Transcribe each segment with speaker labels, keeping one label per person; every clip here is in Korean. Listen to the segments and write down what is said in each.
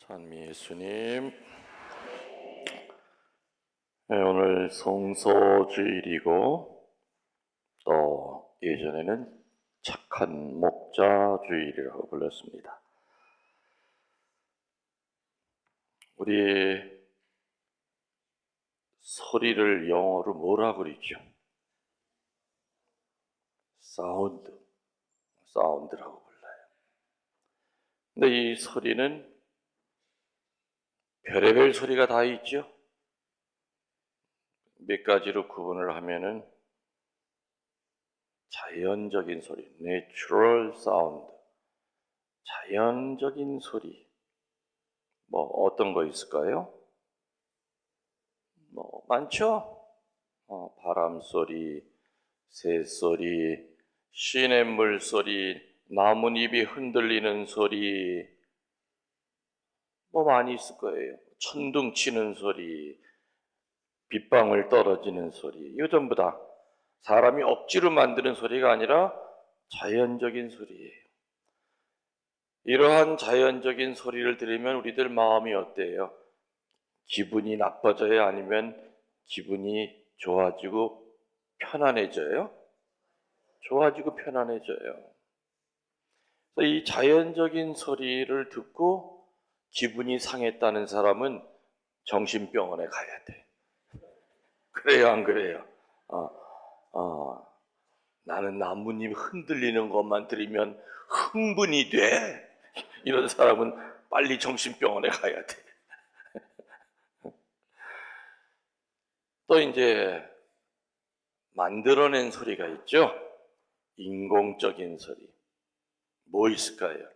Speaker 1: 찬미 예수님, 오늘 성서주일이고 또 예전에는 착한 목자주일이라고 불렀습니다. 우리 소리를 영어로 뭐라 그러죠? 사운드라고 불러요. 근데 이 소리는 별의별 소리가 다 있죠. 몇 가지로 구분을 하면은 자연적인 소리, natural sound, 자연적인 소리. 뭐 어떤 거 있을까요? 뭐 많죠. 바람 소리, 새 소리, 시냇물 소리, 나뭇잎이 흔들리는 소리, 뭐 많이 있을 거예요. 천둥 치는 소리, 빗방울 떨어지는 소리, 이거 전부 다 사람이 억지로 만드는 소리가 아니라 자연적인 소리예요. 이러한 자연적인 소리를 들으면 우리들 마음이 어때요? 기분이 나빠져요? 아니면 기분이 좋아지고 편안해져요? 좋아지고 편안해져요. 이 자연적인 소리를 듣고 기분이 상했다는 사람은 정신병원에 가야 돼. 그래요, 안 그래요? 나는 나뭇잎 흔들리는 것만 들으면 흥분이 돼. 이런 사람은 빨리 정신병원에 가야 돼. 또 이제 만들어낸 소리가 있죠. 인공적인 소리. 뭐 있을까요?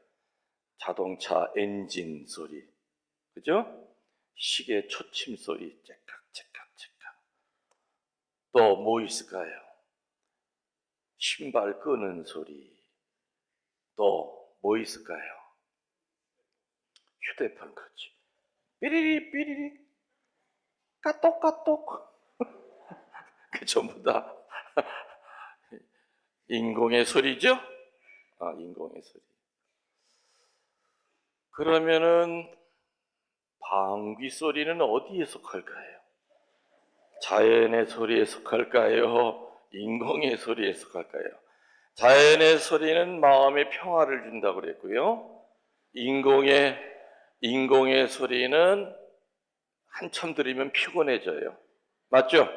Speaker 1: 자동차 엔진 소리, 그죠? 시계 초침 소리, 째깍째깍째깍. 또 뭐 있을까요? 신발 끄는 소리. 또 뭐 있을까요? 휴대폰 그렇지. 삐리리 삐리리 까똑까똑. 그 전부 다 인공의 소리죠? 인공의 소리. 그러면은 방귀 소리는 어디에 속할까요? 자연의 소리에 속할까요? 인공의 소리에 속할까요? 자연의 소리는 마음의 평화를 준다고 그랬고요. 인공의 소리는 한참 들으면 피곤해져요. 맞죠?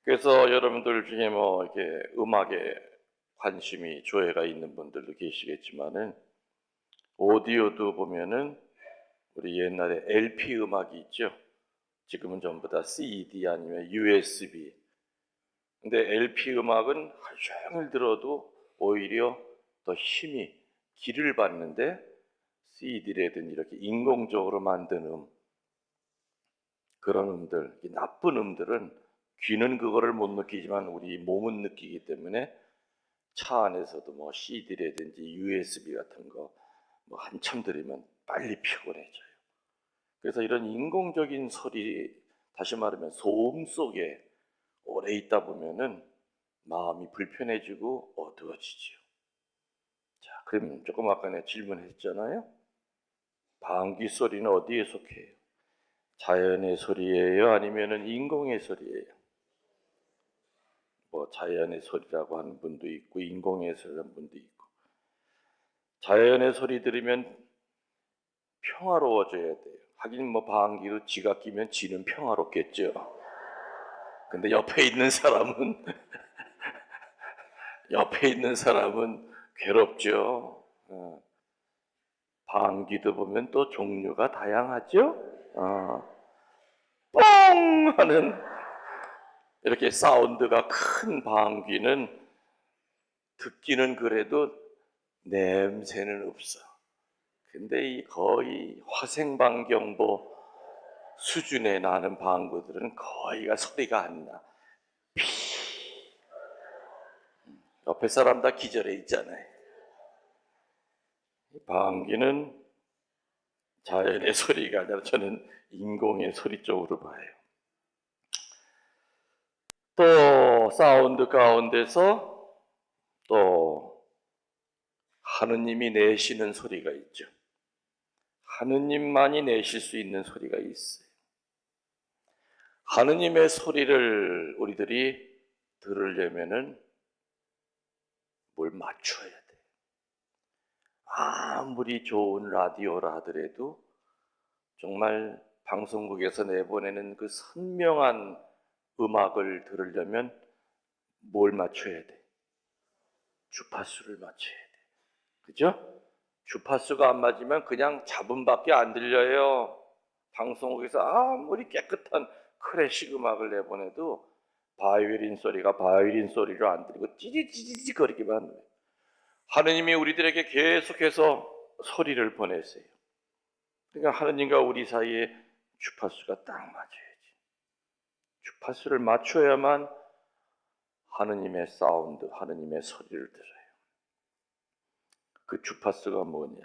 Speaker 1: 그래서 여러분들 중에 뭐 이렇게 음악에 관심이 조예가 있는 분들도 계시겠지만은 오디오도 보면은 우리 옛날에 LP 음악이 있죠. 지금은 전부 다 CD 아니면 USB. 근데 LP 음악은 하루 종일 들어도 오히려 더 힘이 기를 받는데 CD라든지 이렇게 인공적으로 만든 그런 음들, 나쁜 음들은 귀는 그거를 못 느끼지만 우리 몸은 느끼기 때문에 차 안에서도 뭐 CD라든지 USB 같은 거 뭐 한참 들으면 빨리 피곤해져요. 그래서 이런 인공적인 소리, 다시 말하면 소음 속에 오래 있다 보면은 마음이 불편해지고 어두워지지요. 자, 그럼 조금 아까 내가 질문했잖아요. 방귀 소리는 어디에 속해요? 자연의 소리예요? 아니면은 인공의 소리예요? 뭐 자연의 소리라고 하는 분도 있고 인공의 소리라는 분도 있고. 자연의 소리 들으면 평화로워져야 돼요. 하긴 뭐 방귀로 지가 끼면 지는 평화롭겠죠. 근데 옆에 있는 사람은 괴롭죠. 방귀도 보면 또 종류가 다양하죠. 뻥 하는 이렇게 사운드가 큰 방귀는 듣기는 그래도 냄새는 없어. 근데 이 거의 화생방경보 수준에 나는 방구들은 거의가 소리가 안 나. 옆에 사람 다 기절해 있잖아요. 방귀는 자연의 소리가 아니라 저는 인공의 소리 쪽으로 봐요. 또 사운드 가운데서 또 하느님이 내시는 소리가 있죠. 하느님만이 내실 수 있는 소리가 있어요. 하느님의 소리를 우리들이 들으려면은 뭘 맞춰야 돼. 아무리 좋은 라디오라 하더라도 정말 방송국에서 내보내는 그 선명한 음악을 들으려면 뭘 맞춰야 돼? 주파수를 맞춰야 돼. 그죠? 주파수가 안 맞으면 그냥 잡음밖에 안 들려요. 방송국에서 아무리 깨끗한 클래식 음악을 내보내도 바이올린 소리가 바이올린 소리로 안 들리고 찌릿찌릿 거리기만 해요. 하느님이 우리들에게 계속해서 소리를 보내세요. 그러니까 하느님과 우리 사이에 주파수가 딱 맞아야지. 주파수를 맞춰야만 하느님의 사운드, 하느님의 소리를 들어요. 그 주파수가 뭐냐?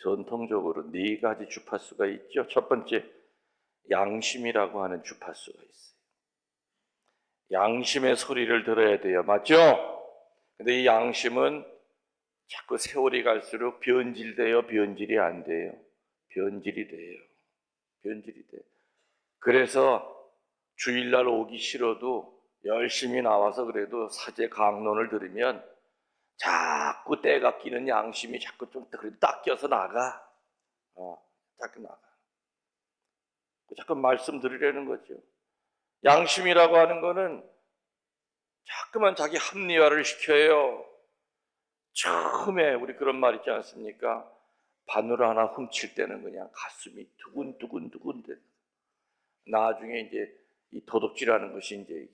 Speaker 1: 전통적으로 네 가지 주파수가 있죠. 첫 번째, 양심이라고 하는 주파수가 있어요. 양심의 소리를 들어야 돼요. 맞죠? 근데 이 양심은 자꾸 세월이 갈수록 변질돼요? 변질이 안 돼요? 변질이 돼요. 변질이 돼요. 그래서 주일날 오기 싫어도 열심히 나와서 그래도 사제 강론을 들으면 자꾸 때가 끼는 양심이 자꾸 좀 딱 껴서 나가. 자꾸 나가. 자꾸 말씀 드리려는 거죠. 양심이라고 하는 거는 자꾸만 자기 합리화를 시켜요. 처음에 우리 그런 말 있지 않습니까? 바늘 하나 훔칠 때는 그냥 가슴이 두근두근두근 돼. 나중에 이제 이 도둑질하는 것이 이제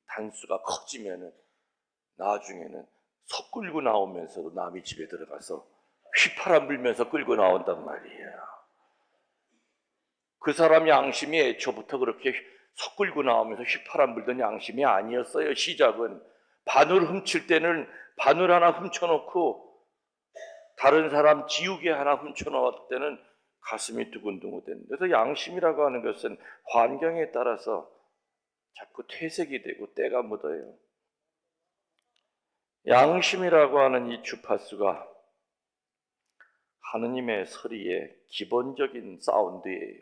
Speaker 1: 단수가 커지면은 나중에는 속 끌고 나오면서도 남의 집에 들어가서 휘파람 불면서 끌고 나온단 말이에요. 그 사람 양심이 애초부터 그렇게 속 끌고 나오면서 휘파람 불던 양심이 아니었어요. 시작은 바늘 훔칠 때는 바늘 하나 훔쳐놓고 다른 사람 지우개 하나 훔쳐놓을 때는 가슴이 두근두근 됩니다. 그래서 양심이라고 하는 것은 환경에 따라서 자꾸 퇴색이 되고 때가 묻어요. 양심이라고 하는 이 주파수가 하느님의 소리의 기본적인 사운드예요.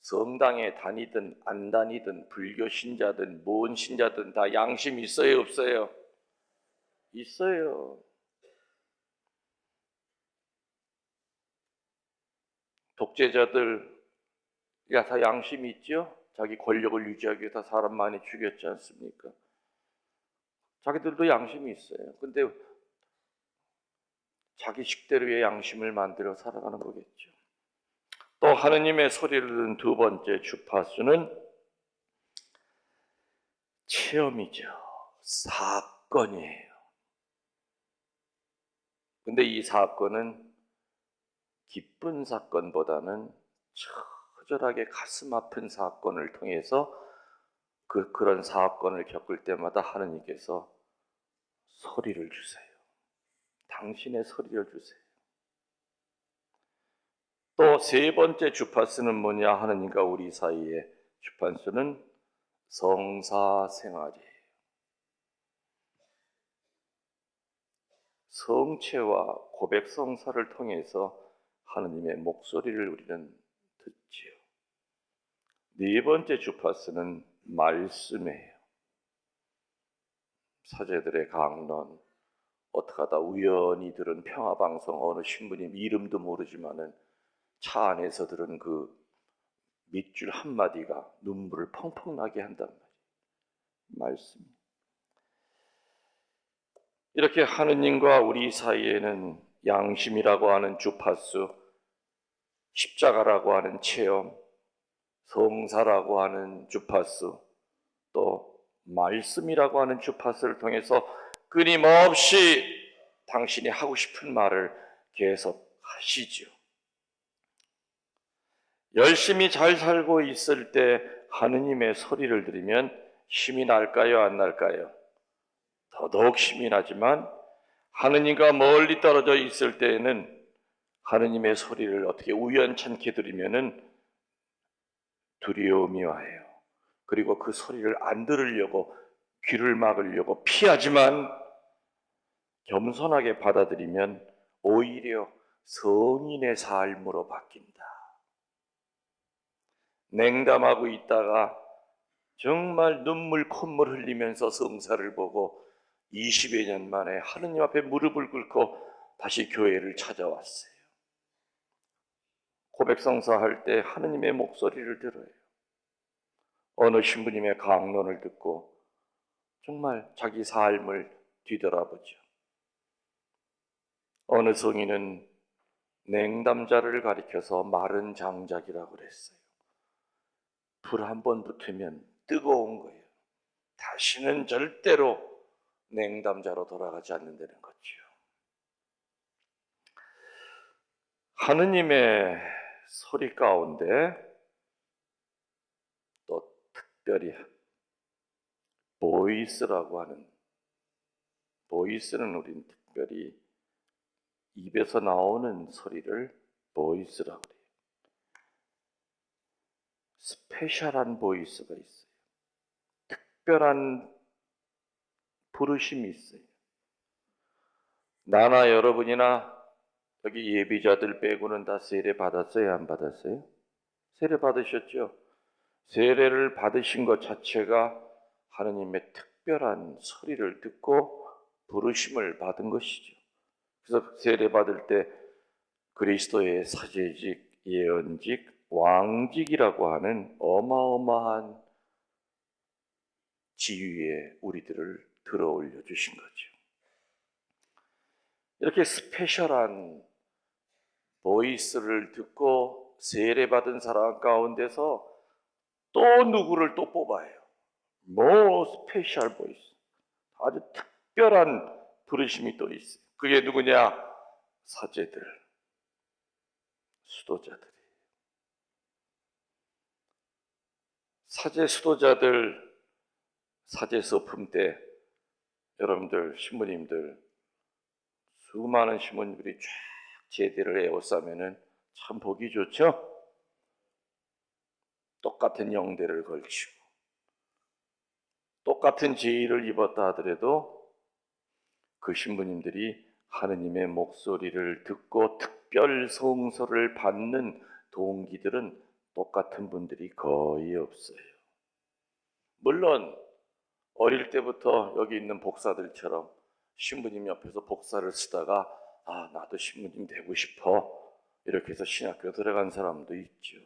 Speaker 1: 성당에 다니든 안 다니든 불교 신자든 뭔 신자든 다 양심 있어요, 없어요? 있어요. 독재자들 다 양심이 있죠? 자기 권력을 유지하기 위해서 사람 많이 죽였지 않습니까? 자기들도 양심이 있어요. 근데 자기 식대로의 양심을 만들어 살아가는 거겠죠. 또 하느님의 소리를 듣는 두 번째 주파수는 체험이죠. 사건이에요. 근데 이 사건은 기쁜 사건보다는 처절하게 가슴 아픈 사건을 통해서 그런 사건을 겪을 때마다 하느님께서 소리를 주세요. 당신의 소리를 주세요. 또 세 번째 주파수는 뭐냐? 하느님과 우리 사이의 주파수는 성사생활이에요. 성체와 고백성사를 통해서 하느님의 목소리를 우리는 듣지요. 네 번째 주파수는 말씀이에요. 사제들의 강론, 어떻게 하다 우연히 들은 평화방송 어느 신부님 이름도 모르지만은 차 안에서 들은 그 밑줄 한마디가 눈물을 펑펑 나게 한단 말이에요. 말씀. 이렇게 하느님과 우리 사이에는 양심이라고 하는 주파수, 십자가라고 하는 체험, 성사라고 하는 주파수, 또 말씀이라고 하는 주파수를 통해서 끊임없이 당신이 하고 싶은 말을 계속 하시죠. 열심히 잘 살고 있을 때 하느님의 소리를 들으면 힘이 날까요, 안 날까요? 더더욱 힘이 나지만 하느님과 멀리 떨어져 있을 때에는 하느님의 소리를 어떻게 우연찮게 들으면은 두려움이 와요. 그리고 그 소리를 안 들으려고 귀를 막으려고 피하지만 겸손하게 받아들이면 오히려 성인의 삶으로 바뀐다. 냉담하고 있다가 정말 눈물 콧물 흘리면서 성사를 보고 20여 년 만에 하느님 앞에 무릎을 꿇고 다시 교회를 찾아왔어요. 고백성사할 때 하느님의 목소리를 들어요. 어느 신부님의 강론을 듣고 정말 자기 삶을 뒤돌아보죠. 어느 성인은 냉담자를 가리켜서 마른 장작이라고 그랬어요. 불 한 번 붙으면 뜨거운 거예요. 다시는 절대로 냉담자로 돌아가지 않는다는 거죠. 하느님의 소리 가운데 또 특별히 보이스라고 하는, 보이스는 우린 특별히 입에서 나오는 소리를 보이스라고 해요. 스페셜한 보이스가 있어요. 특별한 부르심이 있어요. 나나 여러분이나 여기 예비자들 빼고는 다 세례 받았어요? 안 받았어요? 세례 받으셨죠? 세례를 받으신 것 자체가 하느님의 특별한 소리를 듣고 부르심을 받은 것이죠. 그래서 세례 받을 때 그리스도의 사제직, 예언직, 왕직이라고 하는 어마어마한 지위에 우리들을 들어 올려 주신 거죠. 이렇게 스페셜한 보이스를 듣고 세례받은 사람 가운데서 또 누구를 또 뽑아요. 스페셜 보이스. 아주 특별한 부르심이 또 있어요. 그게 누구냐? 사제들, 수도자들이. 사제 수도자들, 사제 서품 때 여러분들 신부님들 수많은 신부님들이 쫙 제대를 에워싸면은 참 보기 좋죠? 똑같은 영대를 걸치고 똑같은 제의를 입었다 하더라도 그 신부님들이 하느님의 목소리를 듣고 특별 성소를 받는 동기들은 똑같은 분들이 거의 없어요. 물론 어릴 때부터 여기 있는 복사들처럼 신부님 옆에서 복사를 쓰다가 나도 신부님 되고 싶어 이렇게 해서 신학교 들어간 사람도 있죠.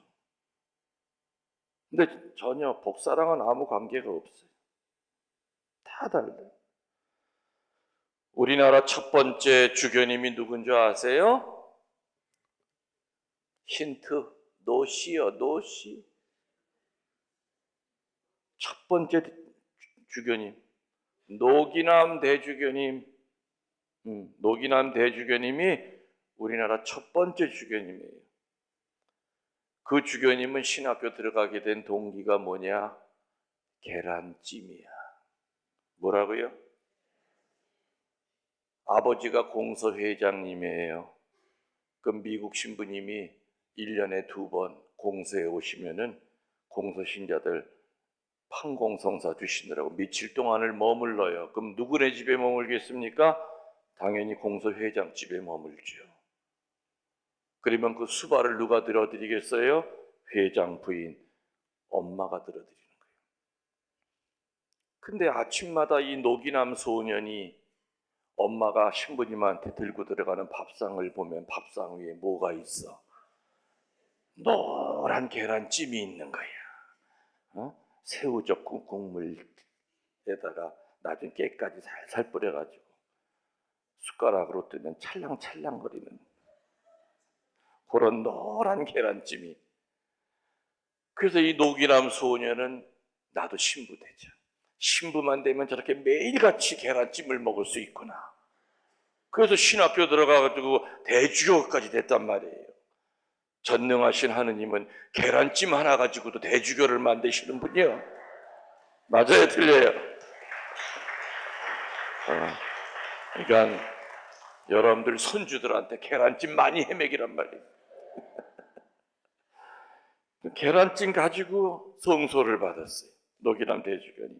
Speaker 1: 근데 전혀 복사랑은 아무 관계가 없어요. 다 달라요. 우리나라 첫 번째 주교님이 누군지 아세요? 힌트, 노시요, 노시. 첫 번째 주교님, 노기남 대주교님. 노기남 대주교님이 우리나라 첫 번째 주교님이에요. 그 주교님은 신학교 들어가게 된 동기가 뭐냐? 계란찜이야. 뭐라고요? 아버지가 공서회장님이에요. 그럼 미국 신부님이 1년에 2번 공서에 오시면은 공서신자들 판공성사 주시느라고 며칠 동안을 머물러요. 그럼 누구네 집에 머물겠습니까? 당연히 공서회장 집에 머물죠. 그러면 그 수발을 누가 들어드리겠어요? 회장 부인, 엄마가 들어드리는 거예요. 근데 아침마다 이 노기남 소년이 엄마가 신부님한테 들고 들어가는 밥상을 보면 밥상 위에 뭐가 있어? 노란 계란찜이 있는 거야. 새우젓 국물에다가 나중에 깨까지 살살 뿌려가지고 숟가락으로 뜨면 찰랑찰랑거리는 그런 노란 계란찜이. 그래서 이 노기남 소녀는 나도 신부 되자. 신부만 되면 저렇게 매일같이 계란찜을 먹을 수 있구나. 그래서 신학교 들어가가지고 대주교까지 됐단 말이에요. 전능하신 하느님은 계란찜 하나 가지고도 대주교를 만드시는 분이요. 맞아요, 틀려요? 그러니까 여러분들 손주들한테 계란찜 많이 해먹이란 말이에요. 계란찜 가지고 성소를 받았어요. 노기남 대주교님.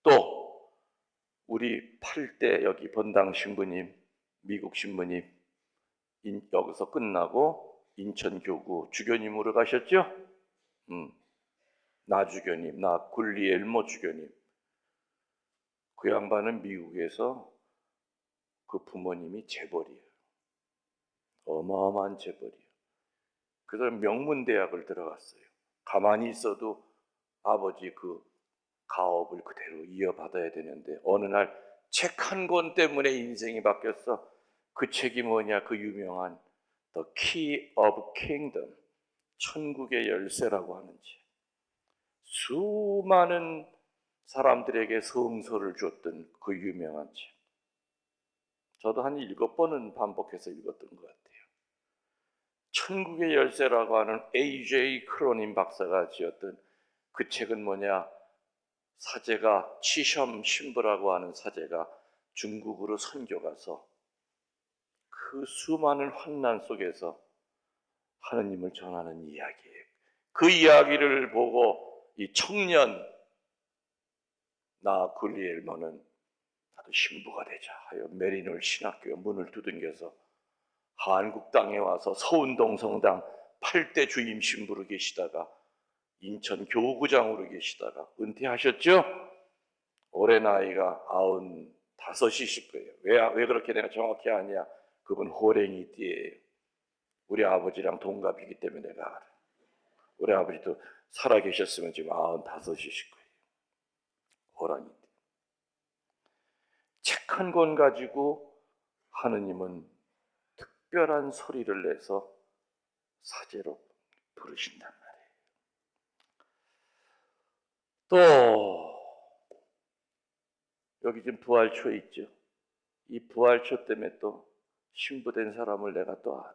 Speaker 1: 또 우리 8대 여기 번당 신부님, 미국 신부님, 여기서 끝나고 인천교구 주교님으로 가셨죠? 나 주교님, 나 굴리엘모 주교님. 그 양반은 미국에서 그 부모님이 재벌이에요. 어마어마한 재벌이에요. 그래서 명문대학을 들어갔어요. 가만히 있어도 아버지 그 가업을 그대로 이어받아야 되는데 어느 날 책 한 권 때문에 인생이 바뀌었어. 그 책이 뭐냐? 그 유명한 The Key of Kingdom, 천국의 열쇠라고 하는 책. 수많은 사람들에게 성서를 줬던 그 유명한 책. 저도 한 7번은 반복해서 읽었던 것 같아요. 천국의 열쇠라고 하는 A.J. 크로닌 박사가 지었던 그 책은 뭐냐? 사제가 치섬 신부라고 하는 사제가 중국으로 선교 가서 그 수많은 환난 속에서 하느님을 전하는 이야기예요. 그 이야기를 보고 이 청년 나 굴리엘모는 나도 신부가 되자 하여 메리놀 신학교에 문을 두들겨서 한국 땅에 와서 서운동성당 8대 주임 신부로 계시다가 인천 교구장으로 계시다가 은퇴하셨죠? 올해 나이가 95이실 거예요. 왜 그렇게 내가 정확히 아냐? 그분 호랭이띠예요. 우리 아버지랑 동갑이기 때문에 내가 알아. 우리 아버지도 살아계셨으면 지금 95이실 거예요. 호랑이띠. 책 한 권 가지고 하느님은 특별한 소리를 내서 사제로 부르신단 말이에요. 또 여기 지금 부활초 있죠. 이 부활초 때문에 또 신부된 사람을 내가 또 알아.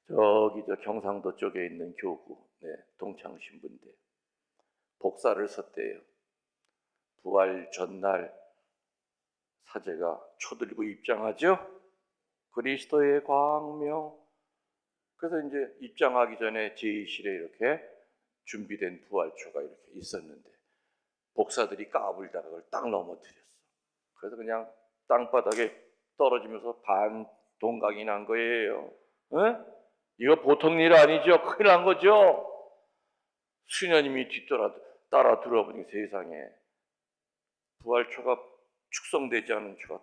Speaker 1: 저기 저 경상도 쪽에 있는 교구, 동창 신부인데 복사를 섰대요. 부활 전날 사제가 초 들고 입장하죠. 그리스도의 광명. 그래서 이제 입장하기 전에 제의실에 이렇게 준비된 부활초가 이렇게 있었는데 복사들이 까불다가 그걸 딱 넘어뜨렸어. 그래서 그냥 땅바닥에 떨어지면서 반 동강이 난 거예요. 이거 보통 일 아니죠? 큰일 난 거죠? 수녀님이 따라 들어보니 세상에 부활초가 축성되지 않은 초가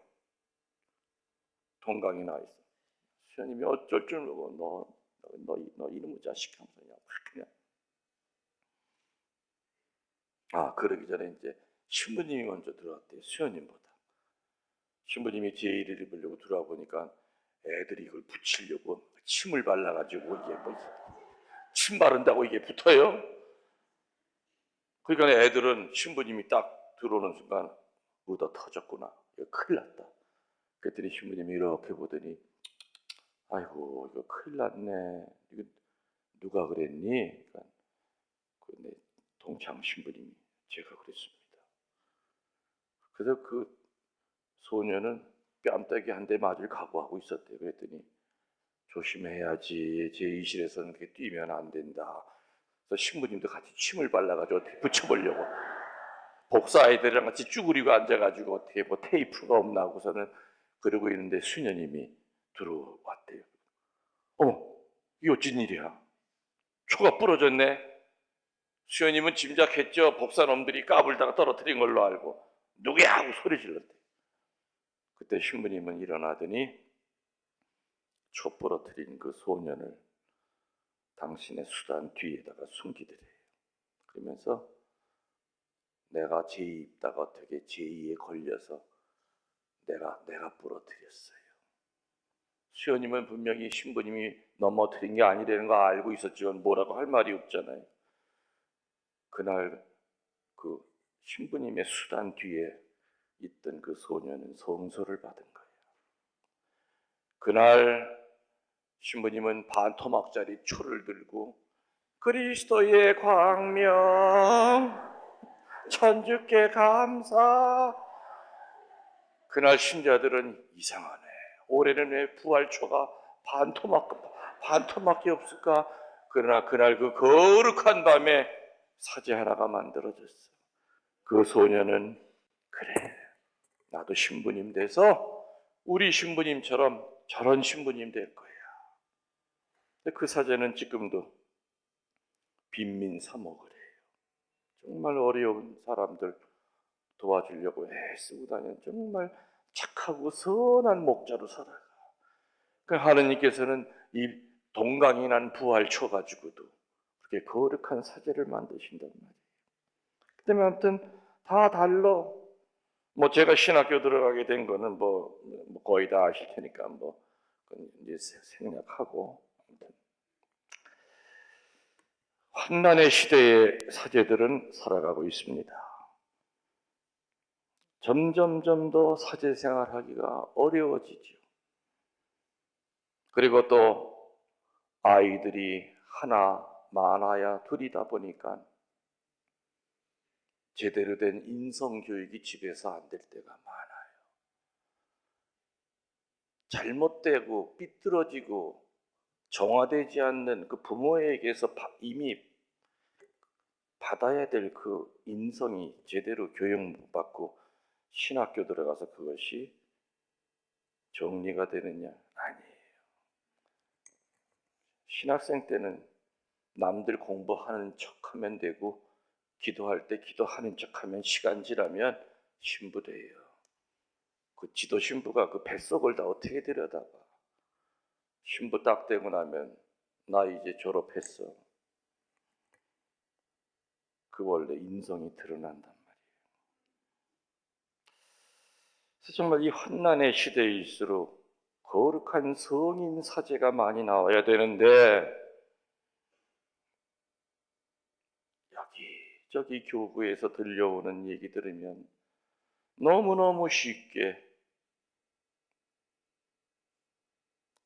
Speaker 1: 동강이 나 있어. 수녀님이 어쩔 줄 모르고 너 이놈의 자식 하면서 그냥. 그러기 전에 이제 신부님이 먼저 들어왔대요. 수녀님보다. 신부님이 제의를 입으려고 들어와 보니까 애들이 이걸 붙이려고 침을 발라가지고 이게 침 바른다고 이게 붙어요. 그러니까 애들은 신부님이 딱 들어오는 순간 묻어 터졌구나. 이거 큰일 났다. 그랬더니 신부님이 이렇게 보더니 아이고 이거 큰일 났네. 이거 누가 그랬니? 그러니까 내 동창 신부님이 제가 그랬습니다. 그래서 그 소녀는 뺨때기 한 대 맞을 각오하고 있었대요. 그랬더니 조심해야지. 제2실에서는 그렇게 뛰면 안 된다. 그래서 신부님도 같이 침을 발라가지고 어떻게 붙여보려고 복사 아이들이랑 같이 쭈그리고 앉아가지고 어떻게 뭐 테이프가 없나 하고서는 그러고 있는데 수녀님이 들어왔대요. 이게 어쩐 일이야? 초가 부러졌네. 수녀님은 짐작했죠. 복사놈들이 까불다가 떨어뜨린 걸로 알고 누구야 하고 소리 질렀대. 그때 신부님은 일어나더니 초 부러뜨린 그 소년을 당신의 수단 뒤에다가 숨기더래요. 그러면서 내가 제의 입다가 어떻게 제의에 걸려서 내가 부러뜨렸어요. 수녀님은 분명히 신부님이 넘어뜨린 게 아니라는 거 알고 있었지만 뭐라고 할 말이 없잖아요. 그날 그 신부님의 수단 뒤에 있던 그 소녀는 성소를 받은 거예요. 그날 신부님은 반토막짜리 초를 들고 그리스도의 광명 천주께 감사. 그날 신자들은 이상하네. 올해는 왜 부활초가 반토막이 없을까? 그러나 그날 그 거룩한 밤에 사제 하나가 만들어졌어. 그 소녀는 그래 나도 신부님 돼서 우리 신부님처럼 저런 신부님 될 거야. 근데 그 사제는 지금도 빈민 사목을 해요. 정말 어려운 사람들 도와주려고 애쓰고 다니는 정말 착하고 선한 목자로 살아가. 그 하느님께서는 이 동강이 난 부활 쳐가지고도 그렇게 거룩한 사제를 만드신단 말이에요. 그 때문에 아무튼 다 달라. 뭐 제가 신학교 들어가게 된 거는 뭐 거의 다 아실 테니까 뭐 이제 생략하고, 환난의 시대의 사제들은 살아가고 있습니다. 점점 더 사제 생활하기가 어려워지죠. 그리고 또 아이들이 하나 많아야 둘이다 보니까 제대로 된 인성교육이 집에서 안 될 때가 많아요. 잘못되고 삐뚤어지고 정화되지 않는 그 부모에게서 이미 받아야 될 그 인성이 제대로 교육 못 받고 신학교 들어가서 그것이 정리가 되느냐? 아니에요. 신학생 때는 남들 공부하는 척하면 되고, 기도할 때 기도하는 척하면 시간 지나면 신부돼요. 그 지도 신부가 그 뱃속을 다 어떻게 들여다봐. 신부 딱 되고 나면 나 이제 졸업했어. 그 원래 인성이 드러난단 말이에요. 그래서 정말 이 환난의 시대일수록 거룩한 성인 사제가 많이 나와야 되는데, 여기저기 교구에서 들려오는 얘기 들으면 너무너무 쉽게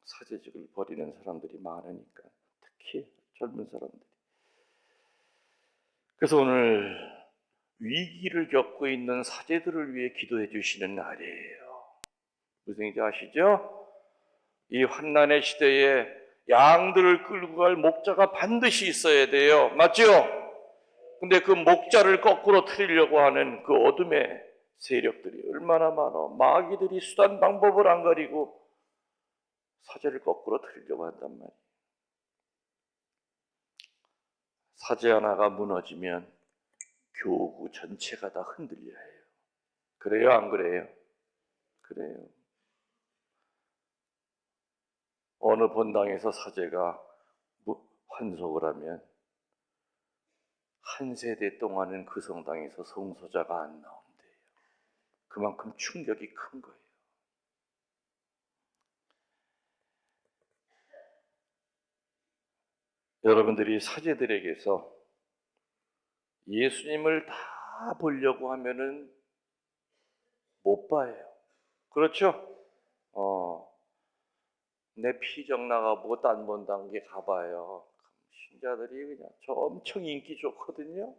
Speaker 1: 사제직을 버리는 사람들이 많으니까, 특히 젊은 사람들이. 그래서 오늘 위기를 겪고 있는 사제들을 위해 기도해 주시는 날이에요. 무슨 얘기인지 아시죠? 이 환난의 시대에 양들을 끌고 갈 목자가 반드시 있어야 돼요. 맞죠? 근데 그 목자를 거꾸로 틀리려고 하는 그 어둠의 세력들이 얼마나 많아. 마귀들이 수단 방법을 안 가리고 사제를 거꾸로 틀리려고 한단 말이에요. 사제 하나가 무너지면 교구 전체가 다 흔들려야 해요. 그래요, 안 그래요? 그래요. 어느 본당에서 사제가 환속을 하면 한 세대 동안은 그 성당에서 성소자가 안 나온대요. 그만큼 충격이 큰 거예요. 여러분들이 사제들에게서 예수님을 다 보려고 하면은 못 봐요. 그렇죠? 내 피정 나가보고 딴 본당에 가봐요. 신자들이 그냥 저 엄청 인기 좋거든요.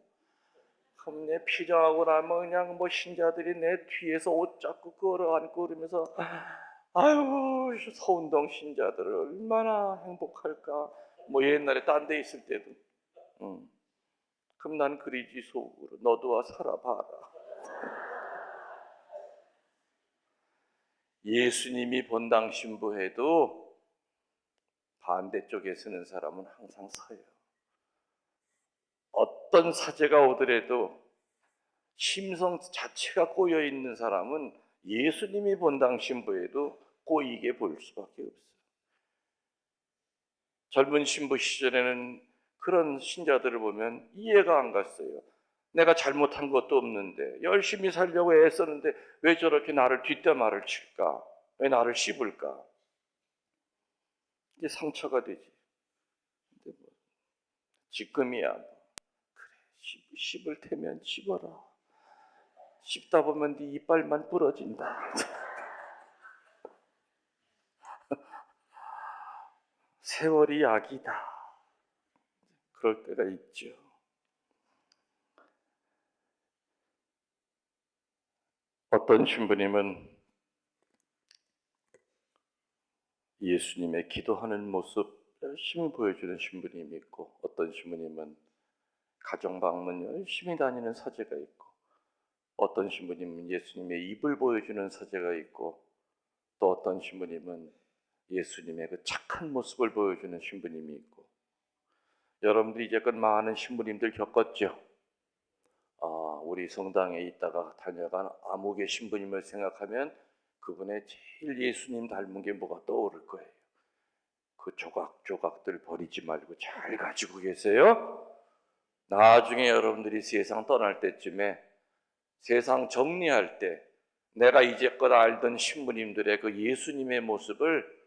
Speaker 1: 그럼 내 피정하고 나면 그냥 뭐 신자들이 내 뒤에서 옷 잡고 끌어안고 그러면서 아유 서운동 신자들 얼마나 행복할까. 뭐 옛날에 딴 데 있을 때도. 그럼 난 그리지 속으로 너도 와 살아봐라. 예수님이 본당 신부해도 반대쪽에 서는 사람은 항상 서요. 어떤 사제가 오더라도 심성 자체가 꼬여 있는 사람은 예수님이 본당 신부에도 꼬이게 볼 수밖에 없어요. 젊은 신부 시절에는 그런 신자들을 보면 이해가 안 갔어요. 내가 잘못한 것도 없는데 열심히 살려고 애썼는데 왜 저렇게 나를 뒷담화를 칠까? 왜 나를 씹을까? 이게 상처가 되지. 근데 뭐 지금이야. 그래, 씹을 테면 씹어라. 씹다 보면 네 이빨만 부러진다. 세월이 약이다. 그럴 때가 있죠. 어떤 신부님은 예수님의 기도하는 모습 열심히 보여주는 신부님이 있고, 어떤 신부님은 가정 방문 열심히 다니는 사제가 있고, 어떤 신부님은 예수님의 입을 보여주는 사제가 있고, 또 어떤 신부님은 예수님의 그 착한 모습을 보여주는 신부님이 있고, 여러분들이 이제껏 많은 신부님들 겪었죠. 우리 성당에 있다가 다녀간 아무개 신부님을 생각하면 그분의 제일 예수님 닮은 게 뭐가 떠오를 거예요. 그 조각조각들 버리지 말고 잘 가지고 계세요. 나중에 여러분들이 세상 떠날 때쯤에, 세상 정리할 때 내가 이제껏 알던 신부님들의 그 예수님의 모습을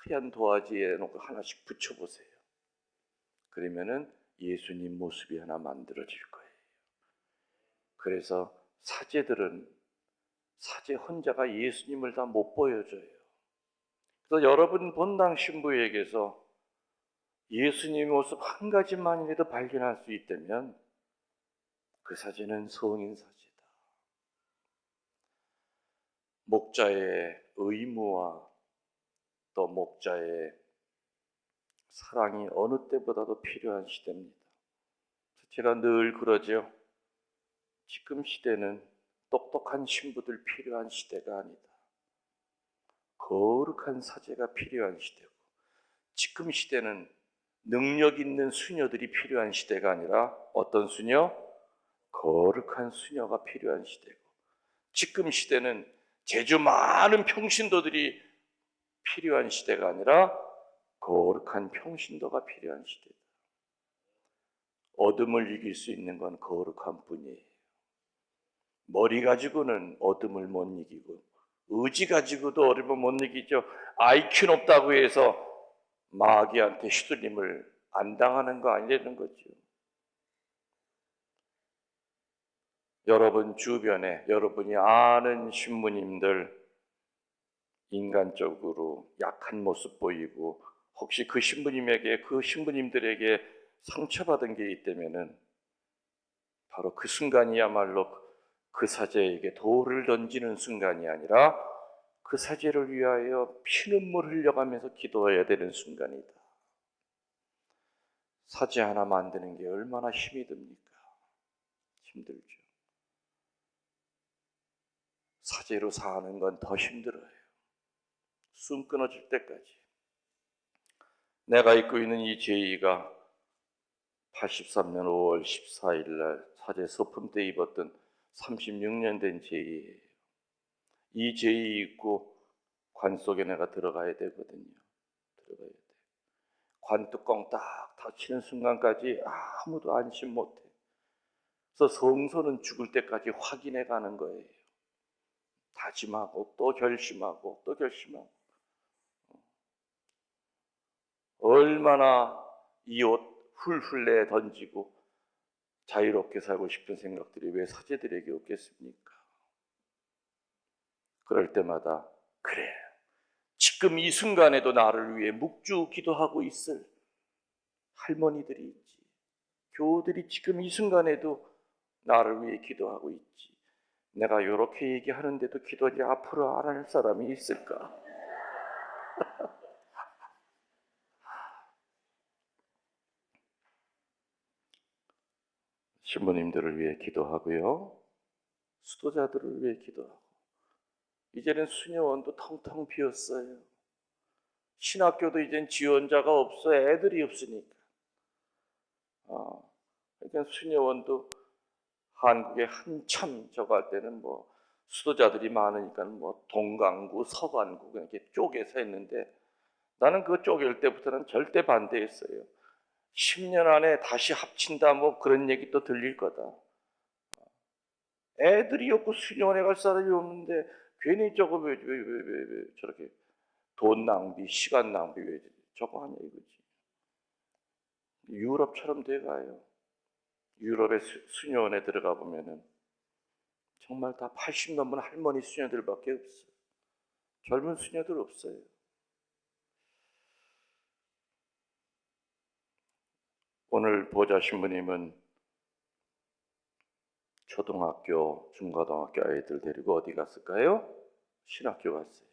Speaker 1: 하얀 도화지에 놓고 하나씩 붙여보세요. 그러면은 예수님 모습이 하나 만들어질 거예요. 그래서 사제들은 사제 혼자가 예수님을 다 못 보여줘요. 그래서 여러분 본당 신부에게서 예수님의 모습 한 가지만이라도 발견할 수 있다면 그 사제는 성인 사제다. 목자의 의무와 또 목자의 사랑이 어느 때보다도 필요한 시대입니다. 제가 늘 그러죠. 지금 시대는 똑똑한 신부들 필요한 시대가 아니다. 거룩한 사제가 필요한 시대고, 지금 시대는 능력 있는 수녀들이 필요한 시대가 아니라 어떤 수녀? 거룩한 수녀가 필요한 시대고, 지금 시대는 재주 많은 평신도들이 필요한 시대가 아니라 거룩한 평신도가 필요한 시대다. 어둠을 이길 수 있는 건 거룩한 뿐이에요. 머리 가지고는 어둠을 못 이기고, 의지 가지고도 어둠을 못 이기죠. IQ 높다고 해서 마귀한테 휘둘림을 안 당하는 거 아니라는 거죠. 여러분 주변에 여러분이 아는 신부님들 인간적으로 약한 모습 보이고, 혹시 그 신부님에게, 그 신부님들에게 상처받은 게 있다면은 바로 그 순간이야말로 그 사제에게 돌을 던지는 순간이 아니라 그 사제를 위하여 피눈물 흘려가면서 기도해야 되는 순간이다. 사제 하나 만드는 게 얼마나 힘이 듭니까? 힘들죠. 사제로 사는 건 더 힘들어요. 숨 끊어질 때까지. 내가 입고 있는 이 제의가 83년 5월 14일 날 사제 소품 때 입었던 36년 된 제의예요. 이 제의 입고 관 속에 내가 들어가야 되거든요. 들어가야 돼. 관 뚜껑 딱 닫히는 순간까지 아무도 안심 못해. 그래서 성소는 죽을 때까지 확인해 가는 거예요. 다짐하고 또 결심하고 또 결심하고. 얼마나 이 옷 훌훌 내 던지고 자유롭게 살고 싶은 생각들이 왜 사제들에게 없겠습니까? 그럴 때마다 그래, 지금 이 순간에도 나를 위해 묵주 기도하고 있을 할머니들이 있지. 교우들이 지금 이 순간에도 나를 위해 기도하고 있지. 내가 이렇게 얘기하는데도 기도하지 앞으로 안 할 사람이 있을까? 신부님들을 위해 기도하고요. 수도자들을 위해 기도하고. 이제는 수녀원도 텅텅 비었어요. 신학교도 이젠 지원자가 없어. 애들이 없으니까. 그러니까 수녀원도 한국에 한참 저거 할 때는 뭐 수도자들이 많으니까 뭐 동강구, 서강구 이렇게 쪼개서 했는데, 나는 그거 쪼갤 때부터는 절대 반대했어요. 10년 안에 다시 합친다 뭐 그런 얘기 또 들릴 거다. 애들이 없고 수녀원에 갈 사람이 없는데 괜히 저거 왜 저렇게 돈 낭비, 시간 낭비 왜 저거 하냐 이거지. 유럽처럼 돼가요. 유럽의 수녀원에 들어가 보면은 정말 다 80 넘은 할머니 수녀들밖에 없어요. 젊은 수녀들 없어요. 오늘 보좌 신부님은 초등학교, 중고등학교 아이들 데리고 어디 갔을까요? 신학교 갔어요.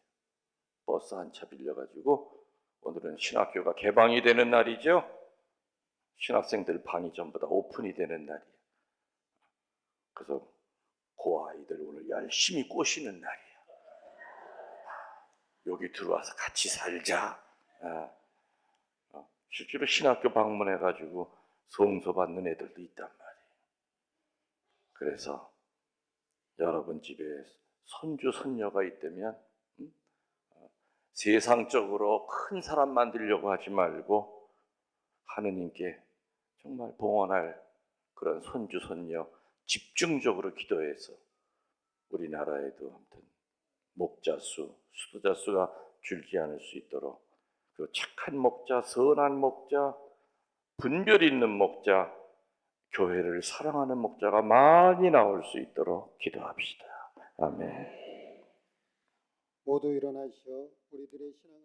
Speaker 1: 버스 한 차 빌려가지고, 오늘은 신학교가 개방이 되는 날이죠. 신학생들 반이 전부 다 오픈이 되는 날이에요. 그래서 그 아이들 오늘 열심히 꼬시는 날이에요. 여기 들어와서 같이 살자. 실제로 신학교 방문해가지고 성서 받는 애들도 있단 말이에요. 그래서 여러분 집에 손주 손녀가 있다면 세상적으로 큰 사람 만들려고 하지 말고 하느님께 정말 봉헌할 그런 손주 손녀 집중적으로 기도해서 우리나라에도 아무튼 목자 수, 수도자 수가 줄지 않을 수 있도록 그 착한 목자, 선한 목자, 분별 있는 목자, 교회를 사랑하는 목자가 많이 나올 수 있도록 기도합시다. 아멘.
Speaker 2: 모두 일어나시어 우리들의 신앙을